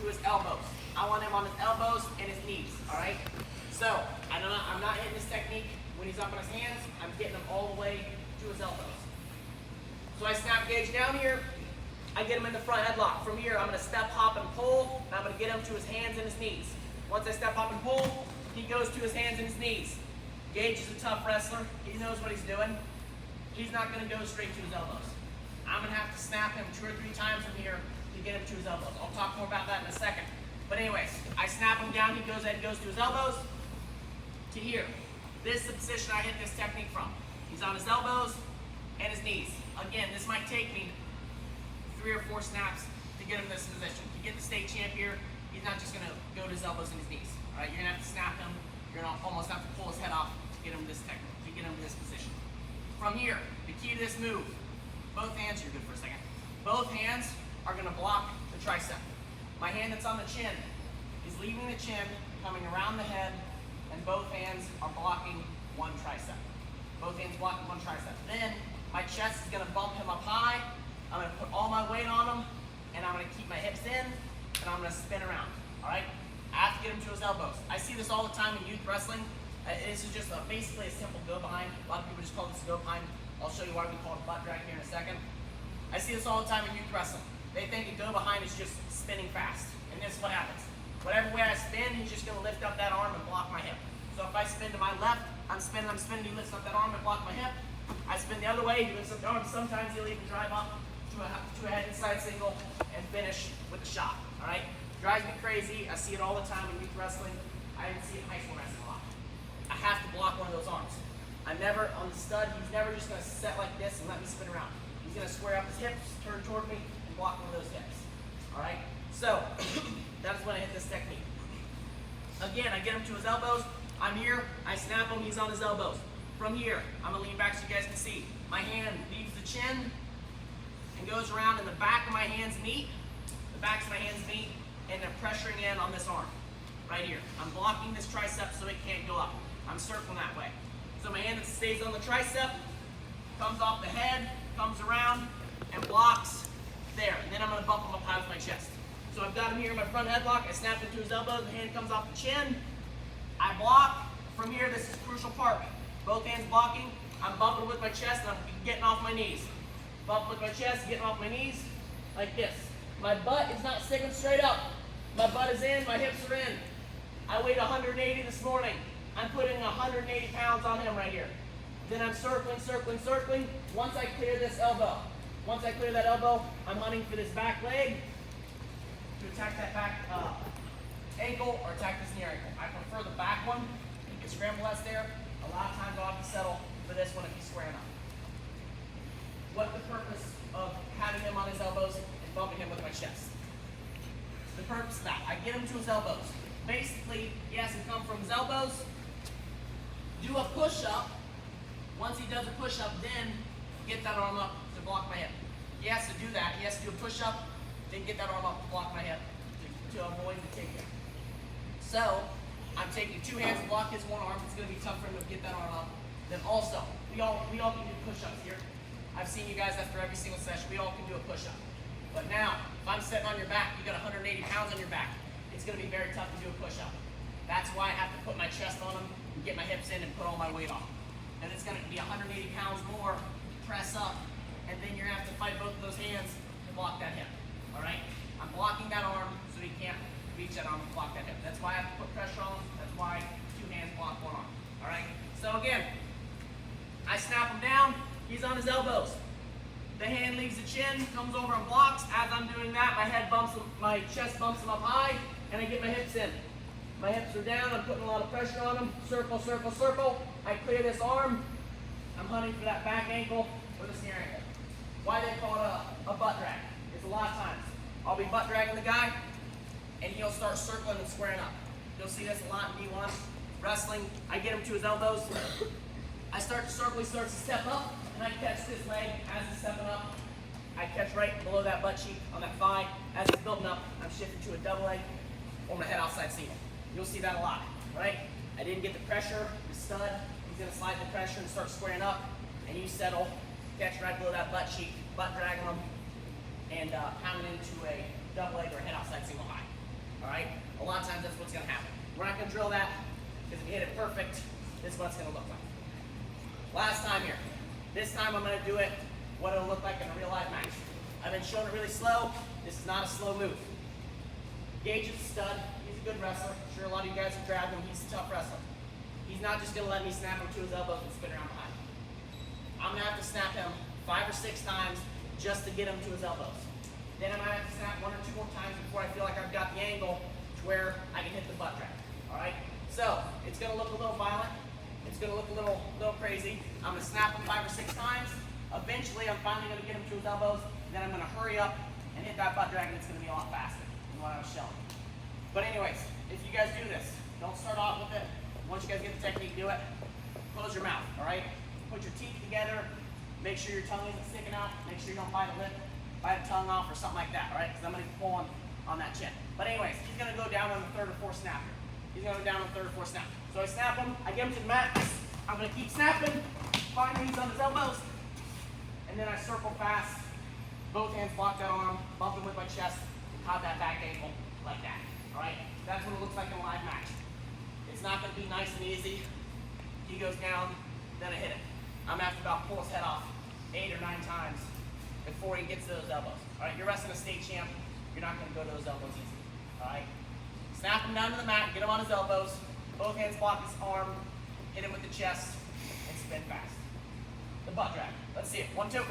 to his elbows. I want him on his elbows and his knees, all right? So, I'm not hitting this technique when he's up on his hands. I'm getting him all the way to his elbows. So I snap gauge down here. I get him in the front headlock. From here, I'm going to step, hop, and pull, and I'm going to get him to his hands and his knees. Once I step, hop, and pull, he goes to his hands and his knees. Gage is a tough wrestler. He knows what he's doing. He's not going to go straight to his elbows. I'm going to have to snap him 2 or 3 times from here to get him to his elbows. I'll talk more about that in a second. But anyways, I snap him down. He goes to his elbows to here. This is the position I hit this technique from. He's on his elbows and his knees. Again, this might take me 3 or 4 snaps to get him in this position. To get the state champ here, he's not just going to go to his elbows and his knees. All right, you're going to have to snap him. You're going to almost have to pull his head off to get him this technique, to get him in this position. From here, the key to this move, both hands, you're good for a second. Both hands are going to block the tricep. My hand that's on the chin is leaving the chin, coming around the head, and both hands are blocking one tricep. Both hands blocking one tricep. Then my chest is going to bump him up high. I'm going to put all my weight on him, and I'm going to keep my hips in, and I'm going to spin around. All right? I have to get him to his elbows. I see this all the time in youth wrestling. This is just basically a simple go behind. A lot of people just call this a go behind. I'll show you why we call it butt drag here in a second. I see this all the time in youth wrestling. They think a go behind is just spinning fast. And this is what happens. Whatever way I spin, he's just going to lift up that arm and block my hip. So if I spin to my left, I'm spinning, he lifts up that arm and block my hip. I spin the other way, he lifts up the arm. Sometimes he'll even drive up to a head inside single and finish with a shot. All right? Drives me crazy. I see it all the time in youth wrestling. I even see it in high school wrestling a lot. I have to block one of those arms. I'm never, on the stud, he's never just going to set like this and let me spin around. He's going to square up his hips, turn toward me, and block one of those hips. All right? So, that's when I hit this technique. Again, I get him to his elbows. I'm here. I snap him. He's on his elbows. From here, I'm going to lean back so you guys can see. My hand leaves the chin and goes around, and the back of my hands meet. The backs of my hands meet, and they're pressuring in on this arm. Right here. I'm blocking this tricep so it can't go up. I'm circling that way. So my hand that stays on the tricep comes off the head, comes around, and blocks there. And then I'm going to bump him up high with my chest. So I've got him here in my front headlock. I snap into his elbows. The hand comes off the chin. I block. From here, this is a crucial part. Both hands blocking. I'm bumping with my chest, and I'm getting off my knees. Bumping with my chest, getting off my knees, like this. My butt is not sticking straight up. My butt is in, my hips are in. I weighed 180 this morning. I'm putting 180 pounds on him right here. Then I'm circling, circling, circling. Once I clear this elbow, once I clear that elbow, I'm hunting for this back leg to attack that back ankle or attack this near ankle. I prefer the back one. You can scramble less there. A lot of times I'll have to settle for this one if he's squaring up. What's the purpose of having him on his elbows and bumping him with my chest? The purpose of that, I get him to his elbows. Basically, he has to come from his elbows, do a push-up. Once he does a push-up, then get that arm up to block my hip. He has to do that. He has to do a push-up, then get that arm up to block my hip to avoid the takedown. So, I'm taking 2 hands to block his one arm. It's going to be tough for him to get that arm up. Then also, we all can do push-ups here. I've seen you guys after every single session. We all can do a push-up. But now, if I'm sitting on your back, you got 180 pounds on your back. It's going to be very tough to do a push-up. That's why I have to put my chest on him and get my hips in and put all my weight on. And it's going to be 180 pounds more to press up. And then you're going to have to fight both of those hands to block that hip. All right? I'm blocking that arm so he can't reach that arm and block that hip. That's why I have to put pressure on him. That's why 2 hands block 1 arm. All right? So again, I snap him down. He's on his elbows. The hand leaves the chin, comes over and blocks. As I'm doing that, my chest bumps him up high, and I get my hips in. My hips are down. I'm putting a lot of pressure on him. Circle, circle, circle. I clear this arm. I'm hunting for that back ankle or the near ankle. Why they call it a butt drag? It's a lot of times. I'll be butt dragging the guy, and he'll start circling and squaring up. You'll see this a lot in D1 wrestling. I get him to his elbows. I start to circle. He starts to step up, and I catch this leg as he's stepping up. I catch right below that butt cheek on that thigh. As it's building up, I'm shifting to a double leg or my head outside single. You'll see that a lot, right? I didn't get the pressure, the stud. He's going to slide the pressure and start squaring up, and you settle, catch right below that butt cheek, butt dragging him, and pound it into a double leg or a head outside single high. All right? A lot of times that's what's gonna happen. We're not gonna drill that, because if you hit it perfect, this is what it's gonna look like. Last time here. This time I'm gonna do it what it'll look like in a real life match. I've been showing it really slow. This is not a slow move. Gage is a stud. He's a good wrestler. I'm sure a lot of you guys have grabbed him. He's a tough wrestler. He's not just gonna let me snap him to his elbows and spin around behind him. I'm gonna have to snap him 5 or 6 times just to get him to his elbows. Then I might have to snap 1 or 2 more times before I feel like I've got the angle to where I can hit the butt drag. All right? So it's gonna look a little violent. It's gonna look a little crazy. I'm gonna snap him 5 or 6 times. Eventually, I'm finally gonna get him to his elbows. Then I'm gonna hurry up and hit that butt drag, and it's gonna be a lot faster than what I was showing. But anyways, if you guys do this, don't start off with it. Once you guys get the technique, do it. Close your mouth, all right? Put your teeth together. Make sure your tongue isn't sticking out. Make sure you don't bite a lip, bite a tongue off or something like that, all right? Because I'm gonna pull on that chin. But anyways, he's gonna go down on the 3rd or 4th snap here. He's gonna go down on the 3rd or 4th snap. So I snap him, I get him to the mat. I'm gonna keep snapping. Finally, he's on his elbows. And then I circle fast. Both hands block that arm, bump him with my chest, and caught that back ankle like that. All right? That's what it looks like in a live match. It's not going to be nice and easy. He goes down, then I hit it. I'm going to have to about pull his head off 8 or 9 times before he gets to those elbows. All right? You're wrestling a state champ. You're not going to go to those elbows easy. All right? Snap him down to the mat, get him on his elbows. Both hands block his arm, hit him with the chest, and spin fast. The butt drag. Let's see it. 1, 2.